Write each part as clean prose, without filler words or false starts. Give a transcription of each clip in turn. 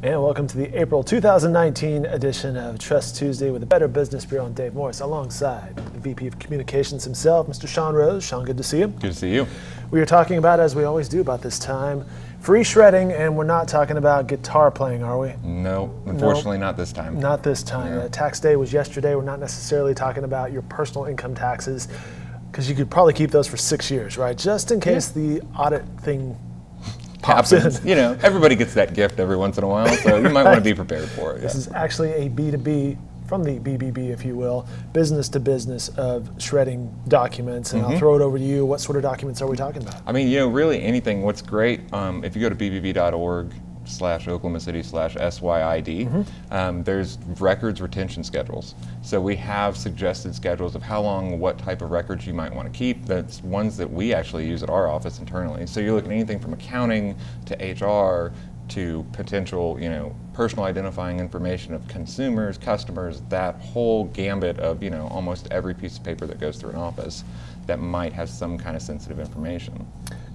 And welcome to the April 2019 edition of Trust Tuesday with the Better Business Bureau and Dave Morris, alongside the VP of Communications himself, Mr. Sean Rose. Sean, good to see you. Good to see you. We are talking about, as we always do about this time, free shredding, and we're not talking about guitar playing, are we? No, unfortunately not this time. Not this time. Yeah. Tax day was yesterday. We're not necessarily talking about your personal income taxes, because you could probably keep those for 6 years, right? Just in case the audit thing pops happens. in. You know, everybody gets that gift every once in a while, so you might want to be prepared for it. This is actually a B2B, from the BBB, if you will, business to business of shredding documents. And I'll throw it over to you. What sort of documents are we talking about? I mean, you know, really anything. What's great, if you go to bbb.org/oklahoma-city/SYID, there's records retention schedules. So we have suggested schedules of how long, what type of records you might want to keep. That's ones that we actually use at our office internally. So you're looking at anything from accounting to HR to potential, you know, personal identifying information of consumers, customers, that whole gambit of, you know, almost every piece of paper that goes through an office that might have some kind of sensitive information.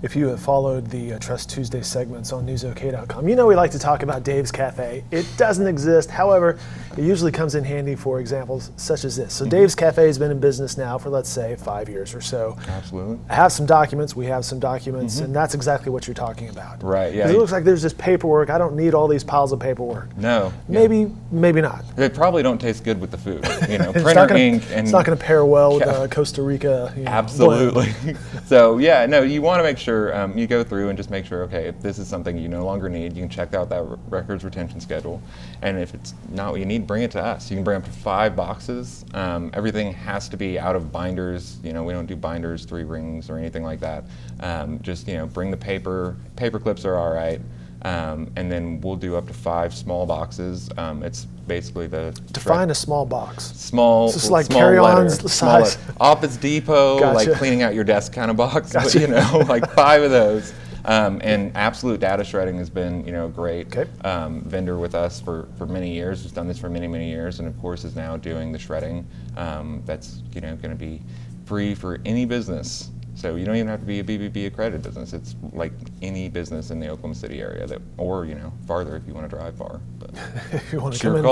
If you have followed the Trust Tuesday segments on newsok.com, you know we like to talk about Dave's Cafe. It doesn't exist, however, it usually comes in handy for examples such as this. So Dave's Cafe has been in business now for, let's say, 5 years or so. Absolutely. I have some documents, we have some documents, and that's exactly what you're talking about. Right, yeah. Because it looks like there's this paperwork. I don't need all these piles of paperwork. No. Maybe, maybe not. They probably don't taste good with the food. You know, printer ink and it's not going to pair well with Costa Rica. You know, absolutely. So yeah, no, you want to make sure you go through and just make sure, okay, if this is something you no longer need, you can check out that records retention schedule. And if it's not what you need, bring it to us. You can bring up to 5 boxes. Everything has to be out of binders. You know, we don't do binders, 3 rings, or anything like that. Just, you know, bring the paper. Paper clips are all right. And then we'll do up to 5 small boxes. It's basically the define a small box. Small, this is like small carry-ons size. Office Depot, Gotcha. like cleaning out your desk kind of box. Gotcha. But, you know, like 5 of those. And Absolute Data Shredding has been, you know, a great vendor with us for many years. Has done this for many, many years, and of course is now doing the shredding. That's, you know, going to be free for any business. So you don't even have to be a BBB accredited business. It's like any business in the Oklahoma City area, that, or, you know, farther if you want to drive far. But if you want to come in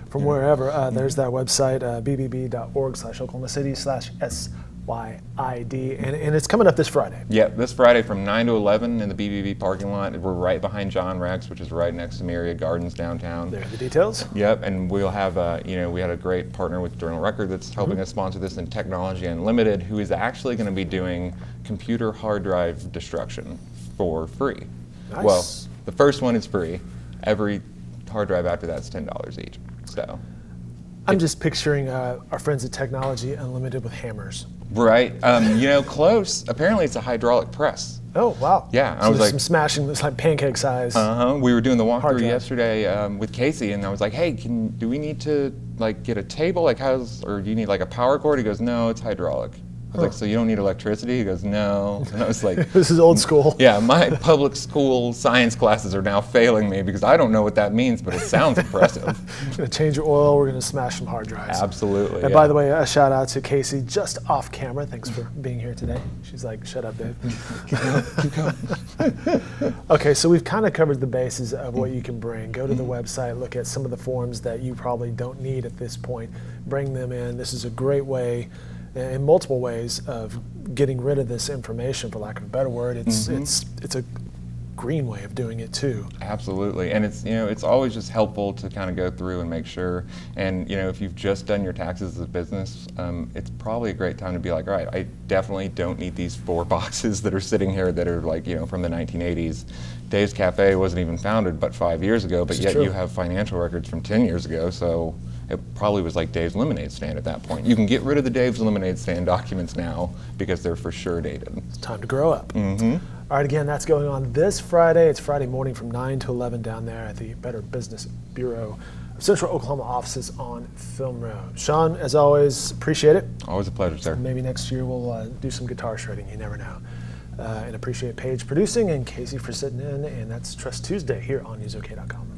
from wherever, there's that website, bbb.org/oklahoma-city/SYID, and it's coming up this Friday. Yeah, this Friday from 9 to 11 in the BBB parking lot. We're right behind John Rex, which is right next to Myriad Gardens downtown. There are the details. Yep, and we'll have, you know, we had a great partner with Journal Record that's helping us sponsor this, in Technology Unlimited, who is actually going to be doing computer hard drive destruction for free. Nice. Well, the first one is free. Every hard drive after that's $10 each. So I'm just picturing our friends at Technology Unlimited with hammers. Right. You know, close. Apparently it's a hydraulic press. Oh, wow. Yeah. So I was like, some smashing, it's like pancake size. We were doing the walkthrough yesterday with Casey, and I was like, hey, do we need to like get a table? Like, or do you need like a power cord? He goes, no, it's hydraulic. I was like, so you don't need electricity? He goes, no. And I was like, this is old school. Yeah, my public school science classes are now failing me because I don't know what that means, but it sounds impressive. We're going to change your oil. We're going to smash some hard drives. Absolutely. And by the way, a shout out to Casey just off camera. Thanks for being here today. She's like, shut up, Dave. Keep going. Okay, so we've kind of covered the bases of what you can bring. Go to the website, look at some of the forms that you probably don't need at this point. Bring them in. This is a great way, in multiple ways, of getting rid of this information, for lack of a better word. It's a green way of doing it too. Absolutely, and it's, you know, it's always just helpful to kind of go through and make sure. And, you know, if you've just done your taxes as a business, it's probably a great time to be like, all right, I definitely don't need these 4 boxes that are sitting here that are like, you know, from the 1980s. Dave's Cafe wasn't even founded but 5 years ago, but yet you have financial records from 10 years ago. So it probably was like Dave's Lemonade Stand at that point. You can get rid of the Dave's Lemonade Stand documents now because they're for sure dated. It's time to grow up. All right, again, that's going on this Friday. It's Friday morning from 9 to 11 down there at the Better Business Bureau of Central Oklahoma offices on Film Road. Sean, as always, appreciate it. Always a pleasure, sir. Maybe next year we'll do some guitar shredding. You never know. And appreciate Paige producing and Casey for sitting in. And that's Trust Tuesday here on newsok.com.